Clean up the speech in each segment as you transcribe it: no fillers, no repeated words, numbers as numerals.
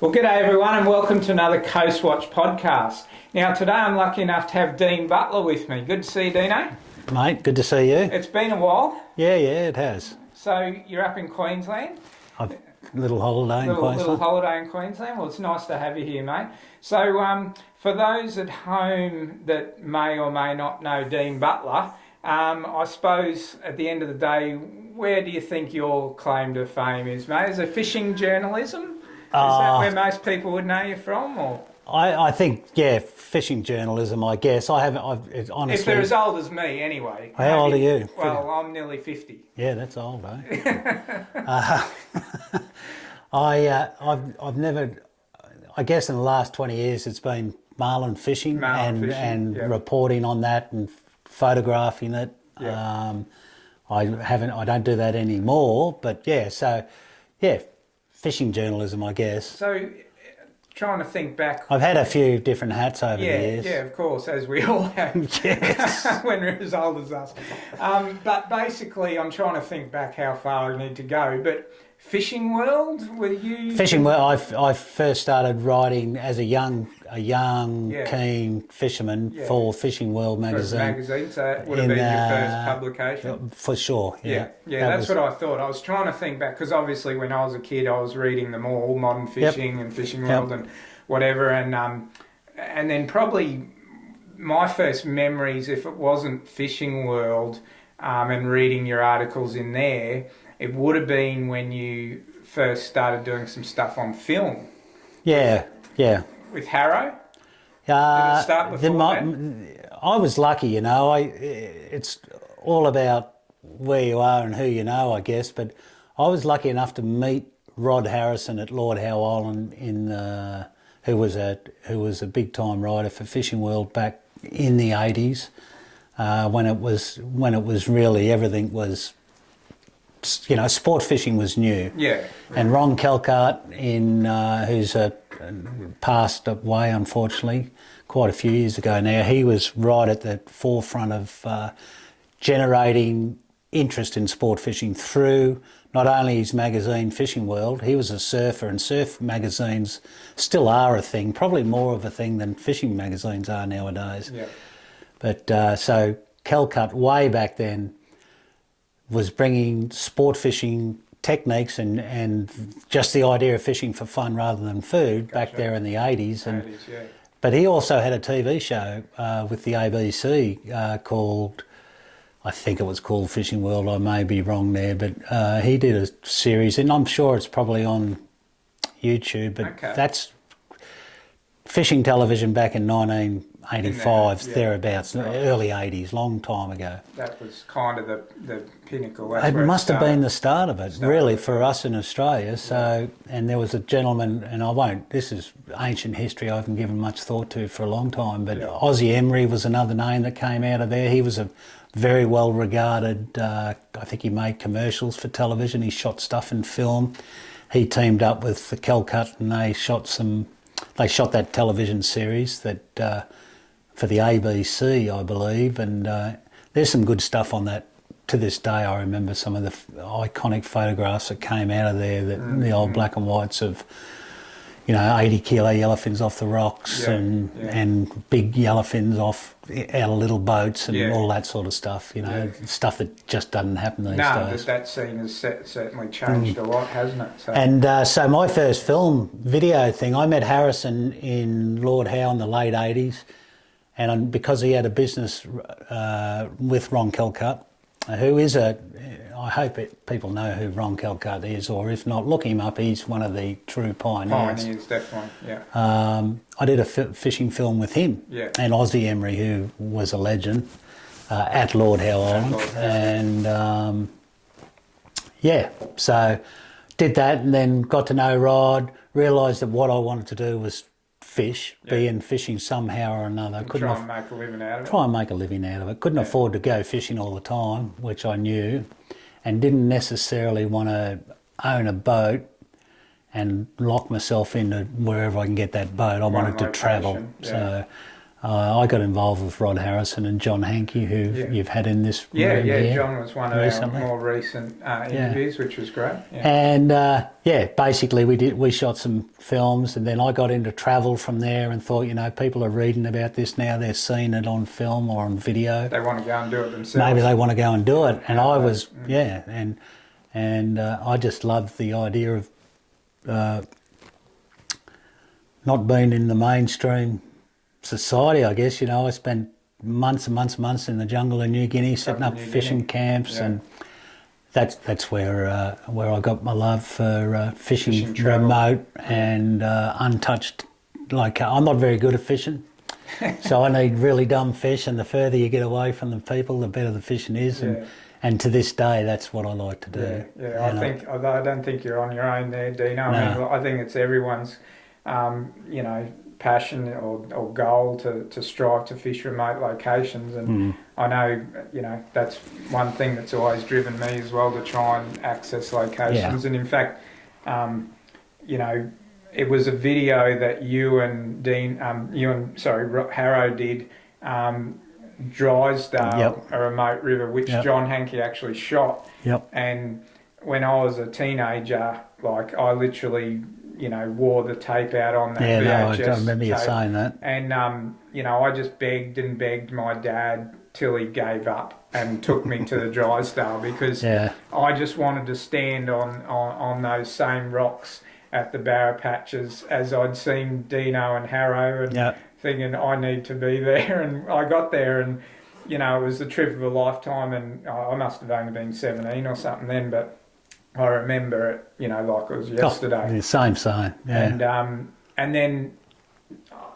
Well, g'day everyone and welcome to another Coast Watch podcast. Now today I'm lucky enough to have Dean Butler with me. Good to see you, Dino. Mate, good to see you. It's been a while. Yeah, it has. So you're up in Queensland? Little holiday in Queensland. Little holiday in Queensland. Well, it's nice to have you here, mate. So for those at home that may or may not know Dean Butler, I suppose at the end of the day, where do you think your claim to fame is, mate? Is it fishing journalism? Is that where most people would know you from, or? I think, yeah, fishing journalism, I guess. Honestly... If they're as old as me, anyway. How old are you? Well, I'm nearly 50. Yeah, that's old, eh? I've never... I guess in the last 20 years it's been marlin fishing and reporting on that and photographing it. Yeah. I don't do that anymore, but fishing journalism, I guess. So, trying to think back... I've had a few different hats over the years. Yeah, of course, as we all have. Yes. When we're as old as us. But basically, I'm trying to think back how far I need to go. But fishing world, were you... Fishing world, I first started writing as a young keen fisherman for Fishing World magazine. So that would have been your first publication? For sure, yeah. That's what I thought. I was trying to think back, because obviously when I was a kid I was reading them all, Modern Fishing and Fishing World and whatever, and then probably my first memories, if it wasn't Fishing World and reading your articles in there, it would have been when you first started doing some stuff on film. Yeah. With Harrow? Did it start before that? I was lucky, it's all about where you are and who you know, I guess, but I was lucky enough to meet Rod Harrison at Lord Howe Island who was a big time writer for Fishing World back in the 80s, when it was really everything was, sport fishing was new. Yeah. And Ron Calcutt, who's passed away, unfortunately, quite a few years ago now, he was right at the forefront of generating interest in sport fishing through not only his magazine Fishing World. He was a surfer, and surf magazines still are a thing, probably more of a thing than fishing magazines are nowadays. Yeah. But so Calcutt, way back then, was bringing sport fishing techniques and just the idea of fishing for fun rather than food back there in the 80s. But he also had a TV show with the ABC called, I think it was called Fishing World, I may be wrong there, but he did a series, and I'm sure it's probably on YouTube, but that's fishing television back in 1985, thereabouts, early 80s, long time ago. That was kind of the pinnacle. It must have been the start of it, really, for us in Australia. So, and there was a gentleman, and this is ancient history I haven't given much thought to for a long time, but Ozzie Emery was another name that came out of there. He was a very well regarded, I think he made commercials for television, he shot stuff in film. He teamed up with the Calcutt and they shot that television series that for the ABC, I believe, and there's some good stuff on that. To this day, I remember some of the iconic photographs that came out of there, the old black and whites of, 80-kilo yellowfins off the rocks and big yellowfins out of little boats and all that sort of stuff, stuff that just doesn't happen these days. No, but that scene has certainly changed a lot, hasn't it? So. And so my first film video thing, I met Harrison in Lord Howe in the late 80s, and because he had a business with Ron Calcutt, who is I hope people know who Ron Calcutt is, or if not, look him up. He's one of the true pioneers. Pioneers, definitely, yeah. I did a fishing film with him and Ozzie Emery, who was a legend, at Lord Howe Island. And so did that, and then got to know Rod, realised that what I wanted to do was be in fishing somehow or another. Try and make a living out of it. Try and make a living out of it. Couldn't afford to go fishing all the time, which I knew, and didn't necessarily want to own a boat and lock myself into wherever I can get that boat. I wanted to travel. So I got involved with Rod Harrison and John Haenke, who you've had in this room here John was one of our more recent interviews, which was great. Yeah. And basically we shot some films, and then I got into travel from there and thought, people are reading about this now, they're seeing it on film or on video. They want to go and do it themselves. Maybe they want to go and do it, and I was I just loved the idea of not being in the mainstream society, I guess. I spent months and months and months in the jungle in New Guinea, setting up fishing camps, and that's where I got my love for fishing remote and untouched. Like, I'm not very good at fishing, so I need really dumb fish, and the further you get away from the people, the better the fishing is. And to this day, that's what I like to do. Although I don't think you're on your own there, Dino. No. I think it's everyone's, passion or goal to strive to fish remote locations, and I know that's one thing that's always driven me as well, to try and access locations. And in fact, it was a video that you and Harrow did, Drysdale, a remote river, which John Haenke actually shot. And when I was a teenager, like, I literally wore the tape out on that VHS I remember you saying that. And, I just begged and begged my dad till he gave up and took me to the Drysdale, because I just wanted to stand on those same rocks at the barra patches as I'd seen Dino and Harrow, and thinking I need to be there. And I got there, and, it was the trip of a lifetime, and I must have only been 17 or something then, but I remember it, like it was yesterday. Same. And then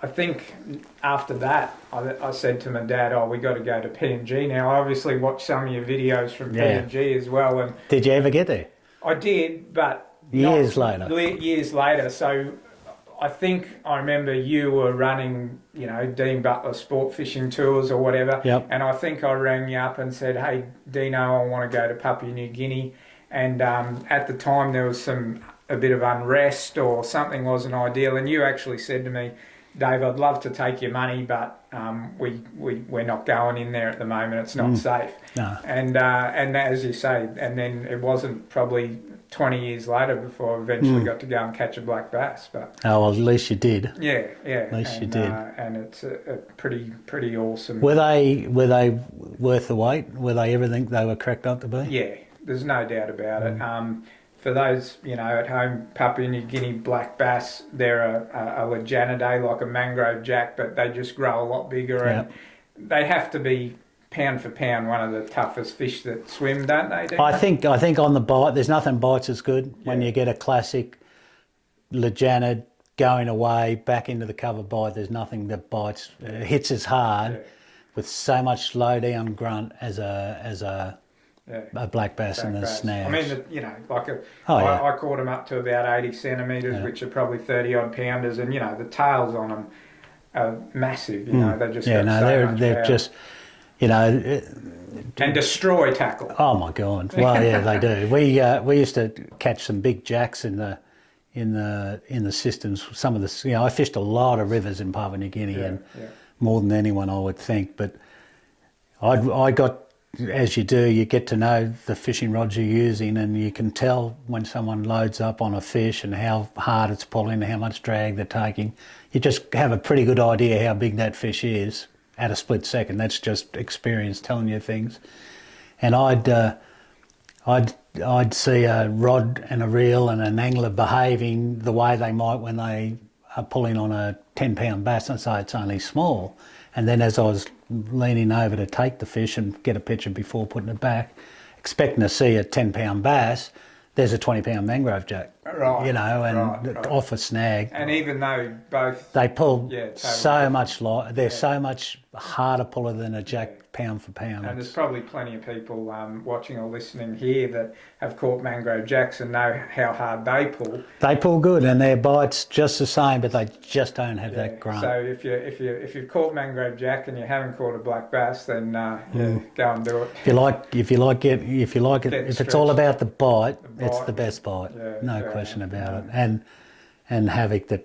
I think after that, I said to my dad, we got to go to PNG now. I obviously watched some of your videos from PNG as well. And did you ever get there? I did, but years later. So I think I remember you were running, Dean Butler sport fishing tours or whatever. And I think I rang you up and said, hey, Dino, I want to go to Papua New Guinea. And at the time there was a bit of unrest, or something wasn't ideal, and you actually said to me, Dave, I'd love to take your money, but we're not going in there at the moment, it's not safe. No. And as you say, and then it wasn't probably 20 years later before I eventually got to go and catch a black bass. But at least you did. At least you did. And it's a pretty awesome. Were they worth the wait? Were they everything they were cracked up to be? Yeah. There's no doubt about it. For those, at home, Papua New Guinea black bass, they're a Legenidae, like a mangrove jack, but they just grow a lot bigger, and they have to be, pound for pound, one of the toughest fish that swim, don't they? I think on the bite, there's nothing bites as good when you get a classic Legenid going away back into the cover bite. There's nothing that bites, hits as hard with so much slow down grunt as a black bass in the snags. I mean, I caught them up to about 80 centimetres, which are probably 30 odd pounders, and the tails on them are massive. They just they're just and destroy tackle. Oh my God! Well, yeah, they do. We used to catch some big jacks in the systems. Some of the I fished a lot of rivers in Papua New Guinea, and more than anyone I would think. But I got, as you do, you get to know the fishing rods you're using, and you can tell when someone loads up on a fish and how hard it's pulling, how much drag they're taking. You just have a pretty good idea how big that fish is at a split second. That's just experience telling you things. And I'd see a rod and a reel and an angler behaving the way they might when they are pulling on a 10-pound bass, and say it's only small. And then as I was leaning over to take the fish and get a picture before putting it back, expecting to see a 10-pound bass, there's a 20-pound mangrove jack, off a snag. And even though both... They pull so much lighter, they're so much harder puller than a jack pound for pound. And there's probably plenty of people watching or listening here that have caught mangrove jacks and know how hard they pull. They pull good, and their bite's just the same, but they just don't have that grunt. So if you've caught mangrove jack and you haven't caught a black bass, then go and do it. If it's all about the bite, it's the best bite. No question about it. And havoc that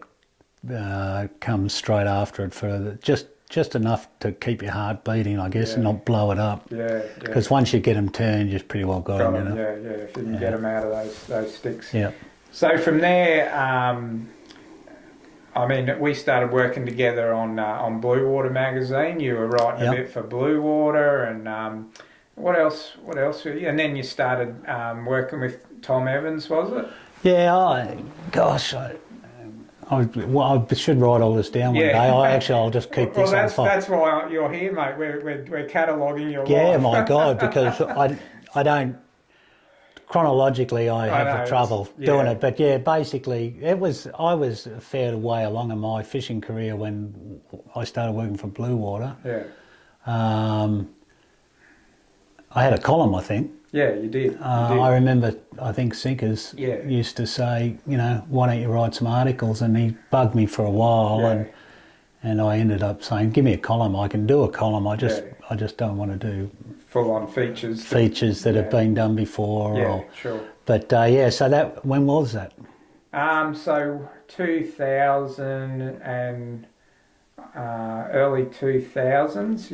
comes straight after it for just just enough to keep your heart beating, I guess, and not blow it up. Yeah. Because once you get them turned, you've pretty well got them, you know. Yeah. If you can get them out of those sticks. Yeah. So from there, I mean, we started working together on Blue Water magazine. You were writing a bit for Blue Water, and what else? And then you started working with Tom Evans, was it? Yeah. I should write all this down one day. I'll just keep this on file. That's why you're here, mate. We're cataloguing your life. Yeah, my God, because I don't. Chronologically, I have trouble doing it, but yeah, basically, I was a fair way along in my fishing career when I started working for Blue Water. Yeah. I had a column, I think. Yeah, you did. I remember, I think Sinkers used to say, you know, why don't you write some articles? And he bugged me for a while, and I ended up saying, give me a column. I can do a column. I just don't want to do full-on features that have been done before. Yeah, sure. But so when was that? So 2000 and early 2000s.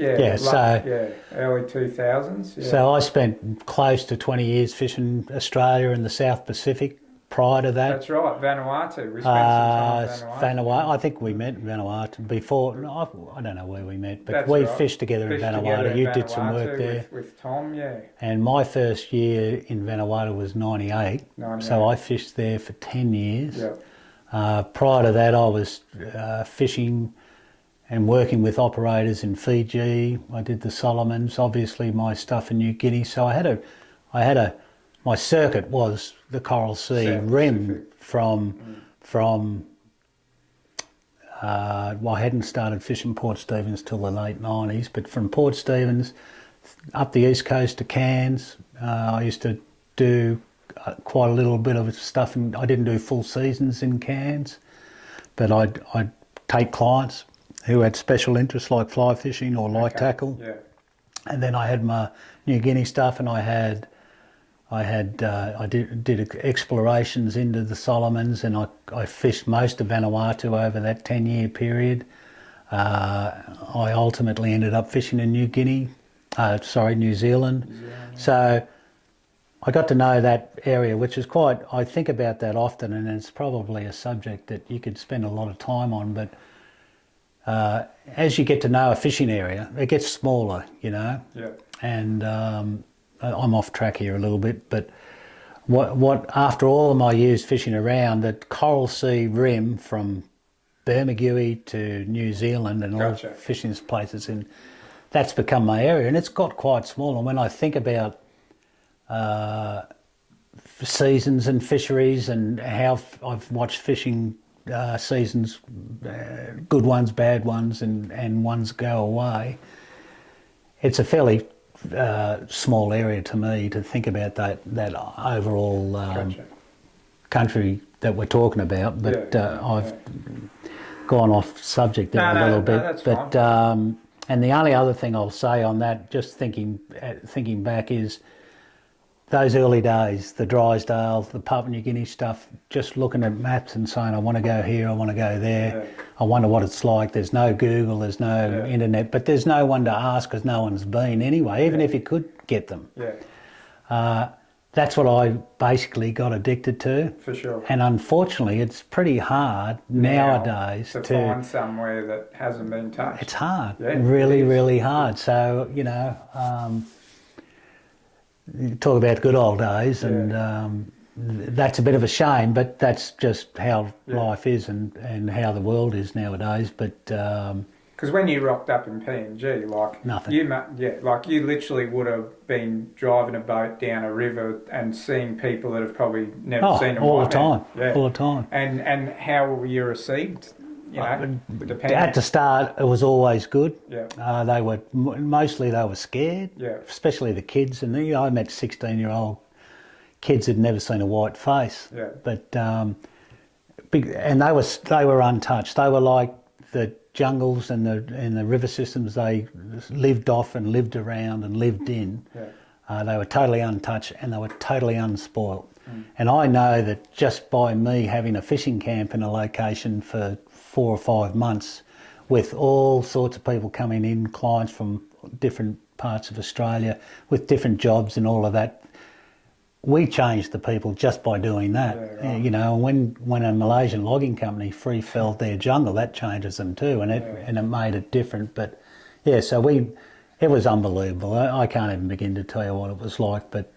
Early 2000s. Yeah. So I spent close to 20 years fishing Australia and the South Pacific. Prior to that, that's right, Vanuatu. We spent some time in Vanuatu. I think we met in Vanuatu before. No, I don't know where we met, but that's we right. fished together in Vanuatu. You did some work there with Tom, yeah. And my first year in Vanuatu was 98. So I fished there for 10 years. Yeah. Prior to that, I was fishing and working with operators in Fiji. I did the Solomons, obviously my stuff in New Guinea. So my circuit was the Coral Sea rim from I hadn't started fishing Port Stephens till the late 90s, but from Port Stephens up the east coast to Cairns, I used to do quite a little bit of stuff, and I didn't do full seasons in Cairns, but I'd take clients who had special interests like fly fishing or light tackle, and then I had my New Guinea stuff, and I did explorations into the Solomons, and I fished most of Vanuatu over that 10-year period. I ultimately ended up fishing in New Zealand. So I got to know that area, which is I think about that often, and it's probably a subject that you could spend a lot of time on, but as you get to know a fishing area, it gets smaller, you know. Yeah. And I'm off track here a little bit, but what after all of my years fishing around, that Coral Sea rim from Bermagui to New Zealand and all fishing places, that's become my area, and it's got quite small. And when I think about seasons and fisheries and how I've watched fishing seasons, good ones, bad ones, and ones go away, it's a fairly small area to me to think about that overall country that we're talking about. But I've gone off subject there a little bit. That's but fine. And the only other thing I'll say on that, just thinking back, is those early days, the Drysdale, the Papua New Guinea stuff, just looking at maps and saying, I want to go here, I want to go there, I wonder what it's like. There's no Google, there's no internet, but there's no one to ask because no one's been anyway, even if you could get them. That's what I basically got addicted to. For sure. And unfortunately, it's pretty hard nowadays to find somewhere that hasn't been touched. It's hard, really hard. So, you know, you talk about good old days, and that's a bit of a shame, but that's just how life is and how the world is nowadays. But because when you rocked up in PNG, like nothing, you literally would have been driving a boat down a river and seeing people that have probably never seen them all the time. And how were you received? You know, at the start, it was always good. Yeah. They were mostly scared. Yeah. Especially the kids, and I met 16-year-old kids who'd never seen a white face. Yeah. But and they were untouched. They were like the jungles and the river systems they lived off and lived around and lived in. Yeah. They were totally untouched and they were totally unspoilt. And I know that just by me having a fishing camp in a location for 4 or 5 months with all sorts of people coming in, clients from different parts of Australia with different jobs and all of that. We changed the people just by doing that. Yeah, right. You know, when a Malaysian logging company free-felled their jungle, that changes them too, and it made it different. But yeah, so it was unbelievable. I can't even begin to tell you what it was like. But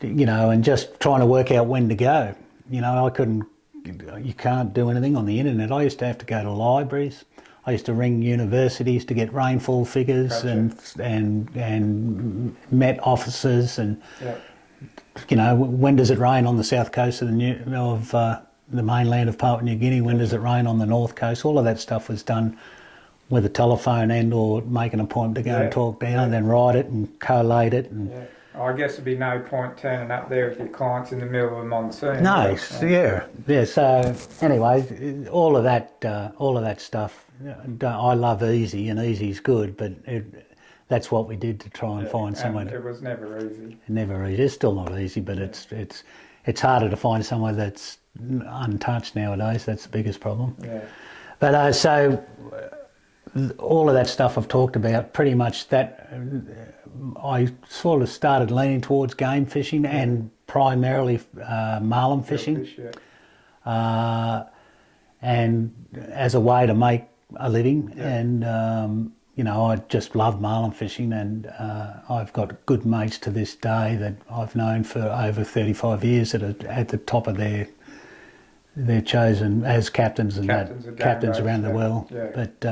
you know, and just trying to work out when to go. You know, you can't do anything on the internet. I used to have to go to libraries. I used to ring universities to get rainfall figures. Gotcha. and met officers and. Yeah. You know, when does it rain on the south coast of the mainland of Papua New Guinea? When does it rain on the north coast? All of that stuff was done with a telephone or make an appointment to go and talk down, and then write it and collate it. And I guess there'd be no point turning up there with your clients in the middle of a monsoon. No, yeah. So anyway, all of that stuff. I love easy, and easy's good, but that's what we did to try and find somewhere. It was never easy. Never easy. It's still not easy, but it's harder to find somewhere that's untouched nowadays. That's the biggest problem. Yeah. But so all of that stuff I've talked about, pretty much that I sort of started leaning towards game fishing and primarily marlin fishing, and as a way to make a living and. You know, I just love marlin fishing, and I've got good mates to this day that I've known for over 35 years that are at the top of their chosen as captains and captains around the world. Yeah. But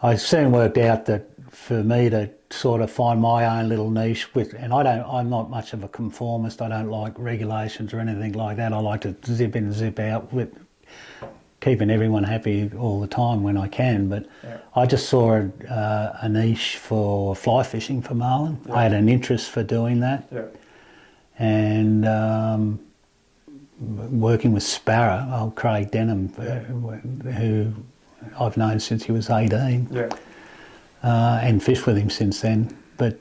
I soon worked out that for me to sort of find my own little niche and I'm not much of a conformist. I don't like regulations or anything like that. I like to zip in and zip out with keeping everyone happy all the time when I can, but I just saw a niche for fly fishing for marlin. I had an interest for doing that, and working with Sparrow, old Craig Denham, who I've known since he was 18, and fished with him since then. But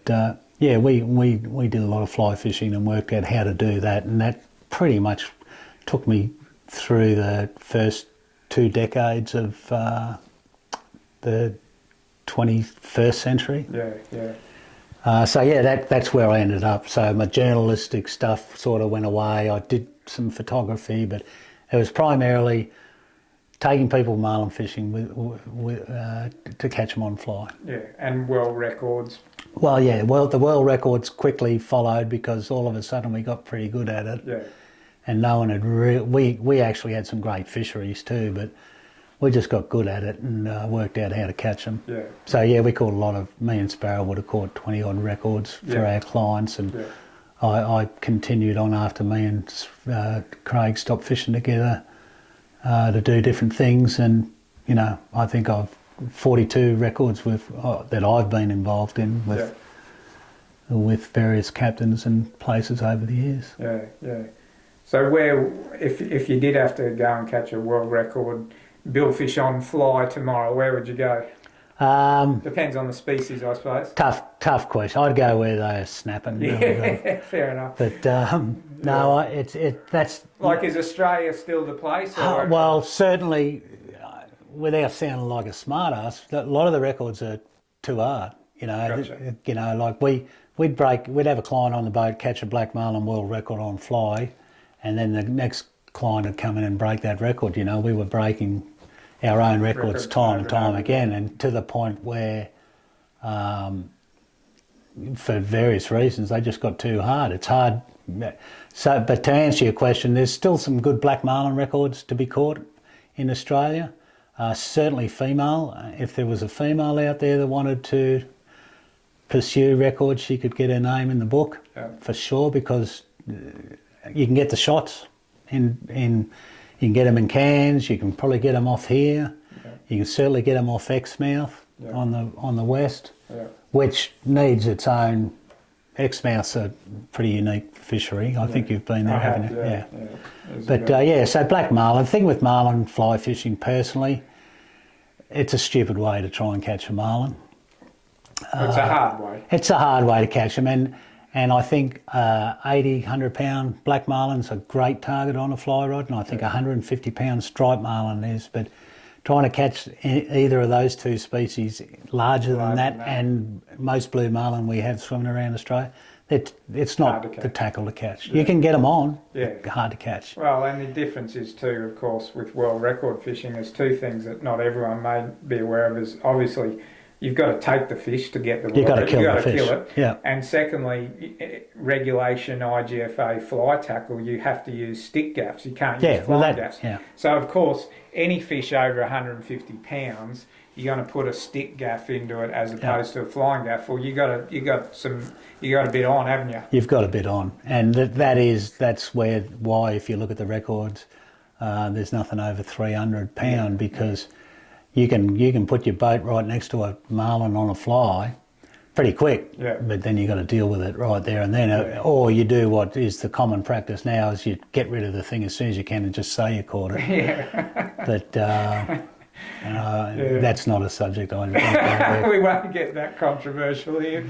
we did a lot of fly fishing and worked out how to do that, and that pretty much took me through the first 2 decades of the 21st century. That's where I ended up. So my journalistic stuff sort of went away. I did some photography, but it was primarily taking people marlin fishing to catch them on fly. Yeah, and world records. Well, the world records quickly followed because all of a sudden we got pretty good at it. Yeah. And no one had we actually had some great fisheries too, but we just got good at it and worked out how to catch them. Yeah. So we caught me and Sparrow would have caught 20 odd records for our clients, and I continued on after me and Craig stopped fishing together to do different things, and you know, I think I've 42 records that I've been involved in with various captains and places over the years. Yeah. So if you did have to go and catch a world record billfish on fly tomorrow, where would you go? Depends on the species, I suppose. Tough question. I'd go where they're snapping. Yeah, fair enough. But no, that's like, is Australia still the place? Well, certainly, without sounding like a smart ass, a lot of the records are too hard. You know, gotcha. You know, like we'd have a client on the boat catch a black marlin world record on fly. And then the next client would come in and break that record. You know, we were breaking our own records time and time again, and to the point where, for various reasons, they just got too hard. It's hard. So, but to answer your question, there's still some good black marlin records to be caught in Australia. Certainly female. If there was a female out there that wanted to pursue records, she could get her name in the book for sure, because you can get the shots you can get them in Cairns, you can probably get them off here, you can certainly get them off Exmouth on the west, which needs its own. Exmouth's a pretty unique fishery. I think you've been there, haven't you? But so black marlin. The thing with marlin fly fishing personally, it's a stupid way to try and catch a marlin. It's a hard way. It's a hard way to catch them, and I think 80, 100-pound black marlin's a great target on a fly rod, and I think 150-pound striped marlin is. But trying to catch either of those two species larger than that, and most blue marlin we have swimming around Australia, it's not the tackle to catch. You can get them on, hard to catch. Well, and the difference is too, of course, with world record fishing, there's two things that not everyone may be aware of. Is obviously you've got to take the fish to get the water. You've got to kill the fish. Kill it. Yeah. And secondly, regulation IGFA fly tackle, you have to use stick gaffs. You can't use fly gaffs. Yeah. So of course, any fish over 150 pounds, you're going to put a stick gaff into it as opposed to a flying gaff. Well, you got a bit on, haven't you? You've got a bit on, and that's why if you look at the records, there's nothing over 300 pound because you can put your boat right next to a marlin on a fly pretty quick, but then you got to deal with it right there and then, or you do what is the common practice now is you get rid of the thing as soon as you can and just say you caught it. But that's not a subject we won't get that controversial here.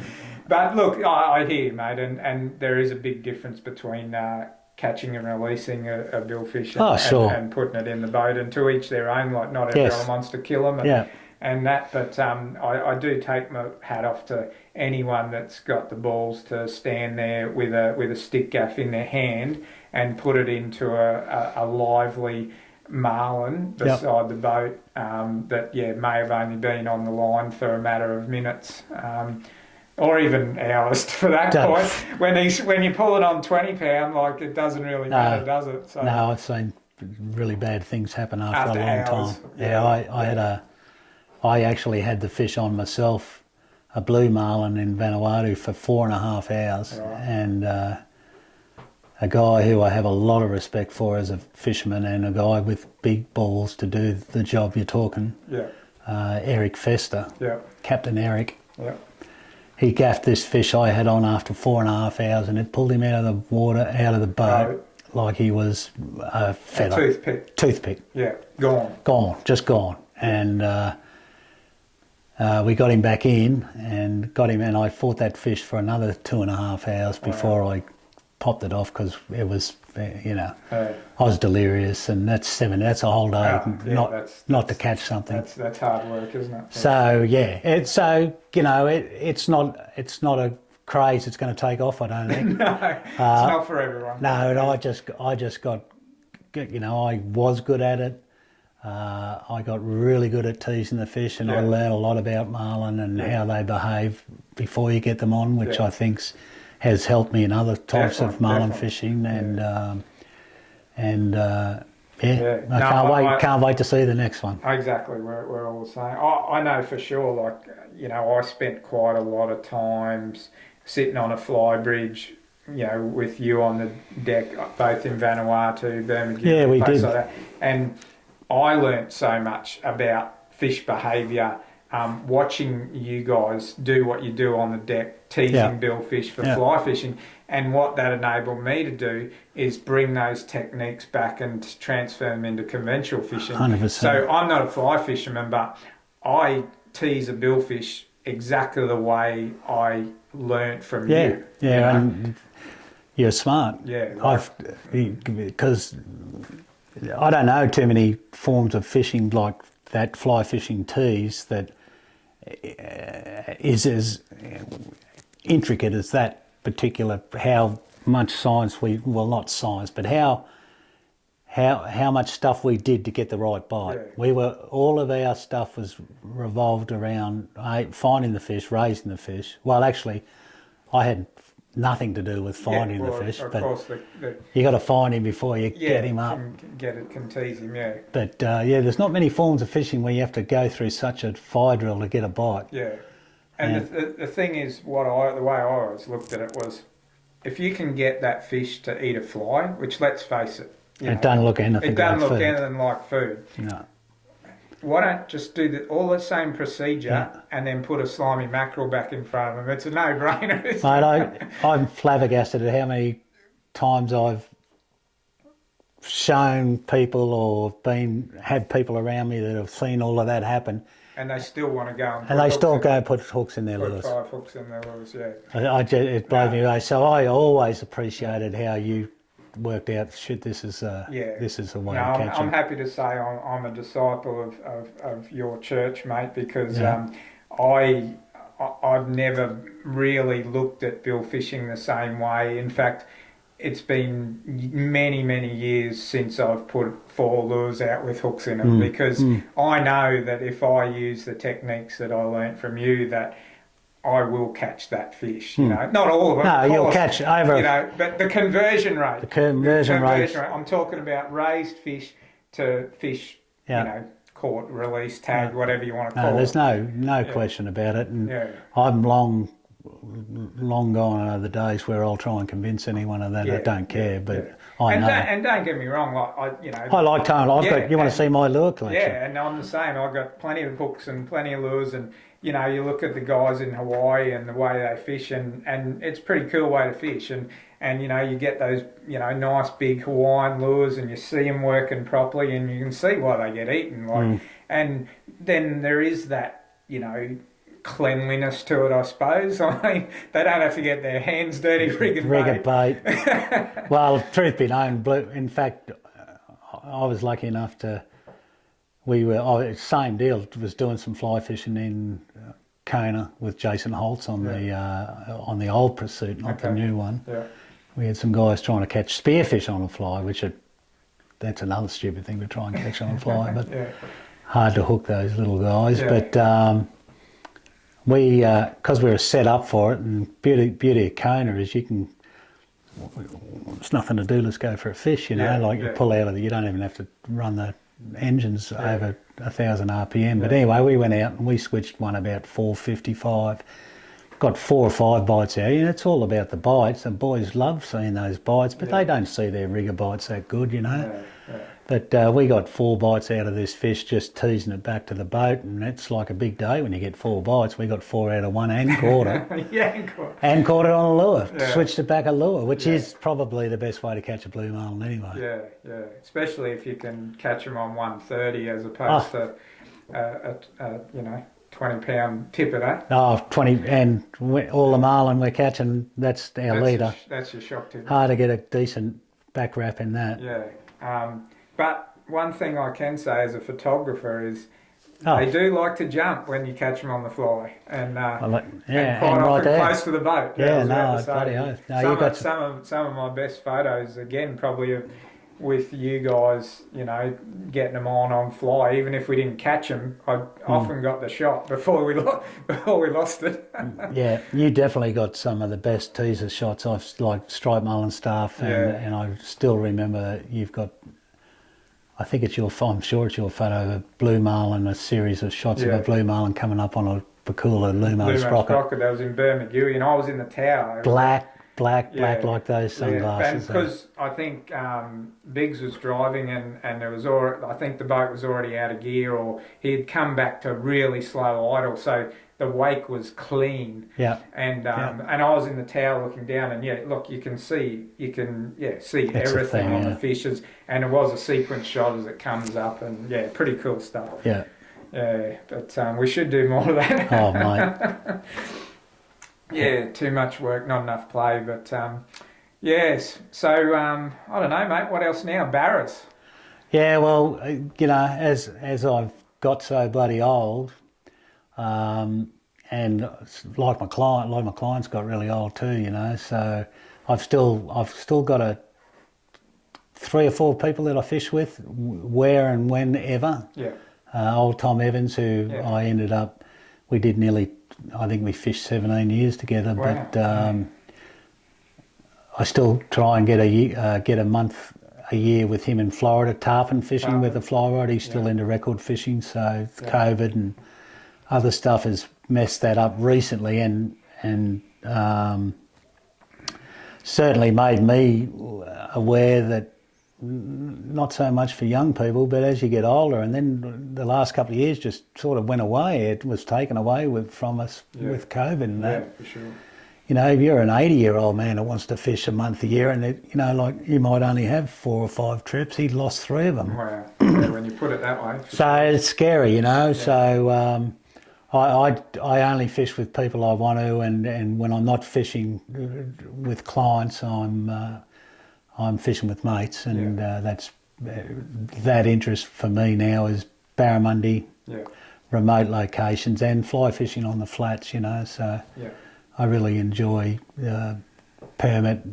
But look, I hear you, mate, and there is a big difference between catching and releasing a billfish and putting it in the boat, and to each their own. Like not everyone wants to kill them, and that. But I do take my hat off to anyone that's got the balls to stand there with a stick gaff in their hand and put it into a lively marlin beside the boat that may have only been on the line for a matter of minutes. Or even hours for that point. When you pull it on 20 pound, like it doesn't really matter, does it? So, no, I've seen really bad things happen after a long hours. time. I actually had the fish on myself, a blue marlin in Vanuatu for 4.5 hours, and a guy who I have a lot of respect for as a fisherman, and a guy with big balls to do the job you're talking. Eric Fester, Captain Eric. He gaffed this fish I had on after 4.5 hours, and it pulled him out of the water, out of the boat, like he was a feather. Toothpick. Yeah, gone, just gone. And we got him back in and I fought that fish for another 2.5 hours before I popped it off because it was, I was delirious, and that's a whole day not to catch something. That's hard work, isn't it? So it's not a craze that's going to take off, I don't think. No, it's not for everyone. No, and I just got, I was good at it. I got really good at teasing the fish, and I learned a lot about marlin and how they behave before you get them on, which I think has helped me in other types of marlin fishing, I can't wait to see the next one. Exactly, we're all the same. I know for sure, I spent quite a lot of times sitting on a fly bridge, with you on the deck, both in Vanuatu, Burma. Yeah, we did. Like that. And I learnt so much about fish behaviour, watching you guys do what you do on the deck, teasing billfish for fly fishing, and what that enabled me to do is bring those techniques back and transfer them into conventional fishing. 100%. So I'm not a fly fisherman, but I tease a billfish exactly the way I learnt from you. Yeah, and you're smart. Yeah. Because I don't know too many forms of fishing like that fly fishing tease that is as intricate as that particular, how much science not science, but how much stuff we did to get the right bite. All of our stuff was revolved around finding the fish, raising the fish. Well, actually, I had nothing to do with finding the fish, of but course you got to find him before you get him up. Can tease him, But there's not many forms of fishing where you have to go through such a fire drill to get a bite. Yeah, and the thing is, the way I always looked at it was, if you can get that fish to eat a fly, which let's face it, it doesn't look anything like food. No. Why don't just do all the same procedure and then put a slimy mackerel back in front of them? It's a no-brainer. Mate, I'm flabbergasted at how many times I've shown people or had people around me that have seen all of that happen. And they still want to go and put hooks in their lures. 5 hooks in their lures, it blows me away. So I always appreciated how you worked out, shit, this is a way No, to catch I'm them. happy to say I'm a disciple of your church, mate, because Yeah. I've never really looked at bill fishing the same way. In fact, it's been many, many years since I've put 4 lures out with hooks in them because I know that if I use the techniques that I learnt from you, that I will catch that fish. You know, not all of them. No, of you'll course, catch over. You know, but the conversion rate. The conversion rate. I'm talking about raised fish to fish. Yeah. You know, caught, released, tagged, whatever you want to call No, there's it. no question about it. And Yeah. I'm long gone are the days where I'll try and convince anyone of that. I don't care, but I know. And don't get me wrong, I like telling. You want to see my lure collection? Yeah, and I'm the same. I've got plenty of hooks and plenty of lures, and you know, you look at the guys in Hawaii and the way they fish, and it's a pretty cool way to fish, and you know, you get those, you know, nice big Hawaiian lures, and you see them working properly, and you can see why they get eaten. And then there is that, you know, cleanliness to it, I suppose. I mean, they don't have to get their hands dirty rigging bait. Well, truth be known, in fact, I was lucky enough to. Same deal. Was doing some fly fishing in Kona with Jason Holtz on the old pursuit, not the new one. Yeah. We had some guys trying to catch spearfish on a fly, that's another stupid thing to try and catch on a fly, but hard to hook those little guys. Yeah. But because we were set up for it, and beauty of Kona is it's nothing to do. Let's go for a fish, you know. You pull out of you don't even have to run the engines over 1,000 RPM. But anyway, we went out and we switched one about 455. Got 4 or 5 bites out. You know, it's all about the bites. The boys love seeing those bites, but they don't see their rigger bites that good, you know. But we got 4 bites out of this fish, just teasing it back to the boat, and it's like a big day when you get 4 bites. We got 4 out of 1 and caught it. And caught it on a lure. Switched it back a lure, which is probably the best way to catch a blue marlin anyway. Yeah. Especially if you can catch them on 130 as opposed to you know, 20-pound tippet, eh? Oh, 20, and all the marlin we're catching, that's our leader. That's your shock tip. Hard to get a decent back wrap in that. Yeah. But one thing I can say as a photographer is they do like to jump when you catch them on the fly, and quite often close to the boat. Bloody oath. No, some of my best photos, again, probably with you guys, you know, getting them on fly. Even if we didn't catch them, I often got the shot before we lost it. Yeah, you definitely got some of the best teaser shots. I've like striped mullen stuff, and I still remember you've got. I'm sure it's your photo of a blue marlin, a series of shots of a blue marlin coming up on a Pakula Lumo sprocket. That was in Bermagui, and I was in the tower. Black like those sunglasses. And because I think Biggs was driving, and there was I think the boat was already out of gear, or he had come back to really slow idle, so the wake was clean. Yeah. And I was in the tower looking down, and you can see everything on the fishes, and it was a sequence shot as it comes up, and pretty cool stuff. Yeah. Yeah, but we should do more of that. Oh, mate. Yeah, too much work, not enough play, but yes. So I don't know, mate. What else now? Barras. Yeah, well, you know, as I've got so bloody old, and like my clients got really old too, you know. So I've still got 3 or 4 people that I fish with, where and whenever. Yeah. Old Tom Evans, who I ended up, we fished 17 years together. Wow. But I still try and get a month a year with him in Florida, tarpon fishing with a fly rod. He's still into record fishing, so COVID and other stuff has messed that up recently, and certainly made me aware that not so much for young people, but as you get older, and then the last couple of years just sort of went away. It was taken away from us with COVID and that. Yeah, for sure. You know, if you're an 80-year-old man that wants to fish a month a year, and you might only have 4 or 5 trips, he'd lost 3 of them. Wow. Yeah, when you put it that way. So it's scary, you know. Yeah. So I only fish with people I want to, and when I'm not fishing with clients, I'm fishing with mates, and that's that interest for me now is barramundi, remote locations, and fly fishing on the flats. So I really enjoy permit,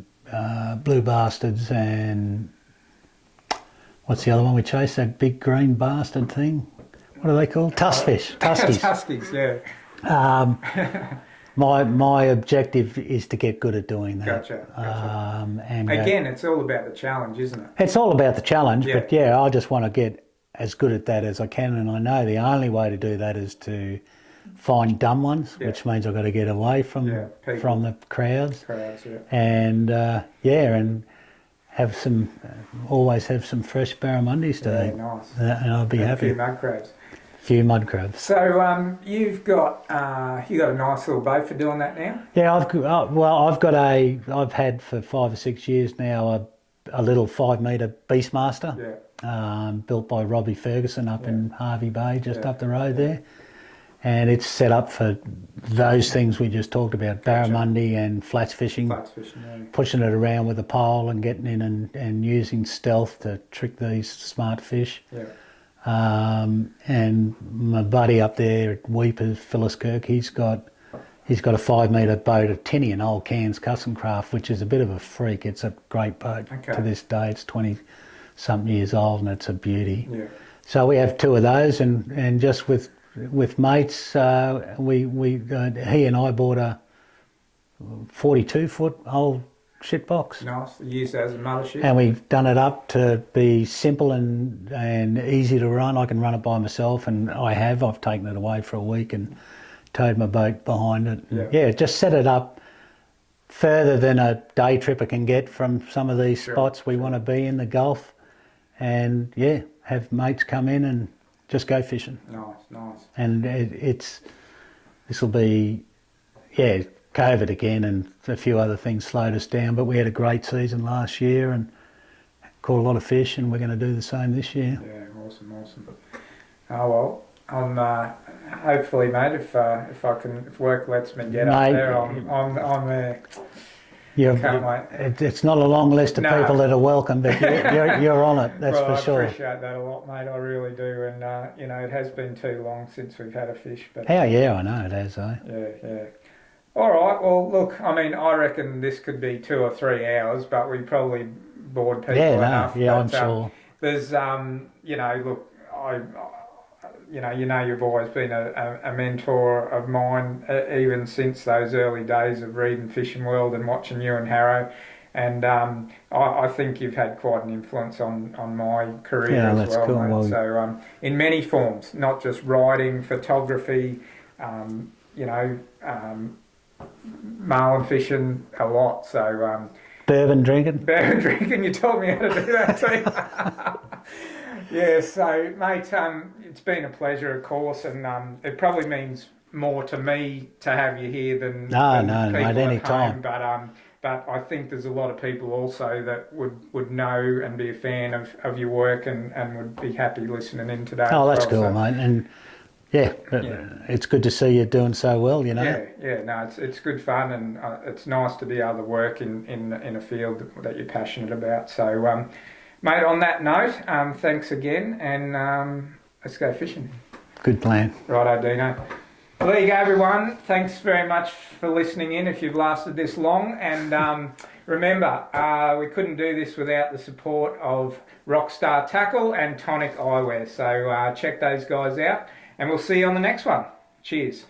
blue bastards, and what's the other one we chase? That big green bastard thing. What are they called? Tuskfish. Tuskies. Tuskies, yeah. My objective is to get good at doing that. Gotcha. And again, it's all about the challenge, isn't it? It's all about the challenge, but I just want to get as good at that as I can, and I know the only way to do that is to find dumb ones, which means I've got to get away from the crowds. And and always have some fresh barramundis to eat. Nice. And I'll be happy. A few mud crabs. So you've got a nice little boat for doing that now? Yeah, I've had for 5 or 6 years now a little 5 metre Beastmaster, built by Robbie Ferguson up in Harvey Bay, just up the road there, and it's set up for those things we just talked about, barramundi and flats fishing, pushing it around with a pole and getting in and using stealth to trick these smart fish. And my buddy up there at Weepers, Phyllis Kirk, he's got a 5 metre boat, a Tinny, an old Cairns custom craft, which is a bit of a freak. It's a great boat to this day. It's 20-something years old and it's a beauty. So we have 2 of those, and just with mates, he and I bought a 42-foot old shit box. Nice. Use as a mothership. And we've done it up to be simple and easy to run. I can run it by myself, and I've taken it away for a week and towed my boat behind it. Just set it up further than a day tripper can get from some of these spots we want to be in the Gulf, and have mates come in and just go fishing. Nice. And this will be COVID again, and a few other things slowed us down, but we had a great season last year and caught a lot of fish, and we're going to do the same this year. Yeah, awesome. Oh well, I'm hopefully, mate, if work lets me get up there, I'm there. Can't wait. It's not a long list of people that are welcome, but you're on it. That's for sure. I appreciate that a lot, mate. I really do, and it has been too long since we've had a fish. But I know it has, eh? Yeah. All right. Well, look, I mean, I reckon this could be 2 or 3 hours, but we probably bored people enough. Yeah, I'm sure. There's, look, you've always been a mentor of mine, even since those early days of reading Fishing World and watching you and Harrow. And I think you've had quite an influence on my career as well, cool, mate. So in many forms, not just writing, photography, marlin fishing, a lot. So bourbon drinking, you taught me how to do that too. Yeah, so mate, it's been a pleasure, of course, and it probably means more to me to have you here than people mate, any time. But I think there's a lot of people also that would know and be a fan of your work and would be happy listening in today. Oh, that's cool, mate. And it's good to see you doing so well, no, it's good fun, and it's nice to be able to work in a field that you're passionate about. So, mate, on that note, thanks again, and let's go fishing. Good plan. Righto, Dino. Well, there you go, everyone. Thanks very much for listening in if you've lasted this long. And remember, we couldn't do this without the support of Rockstar Tackle and Tonic Eyewear. So check those guys out, and we'll see you on the next one. Cheers.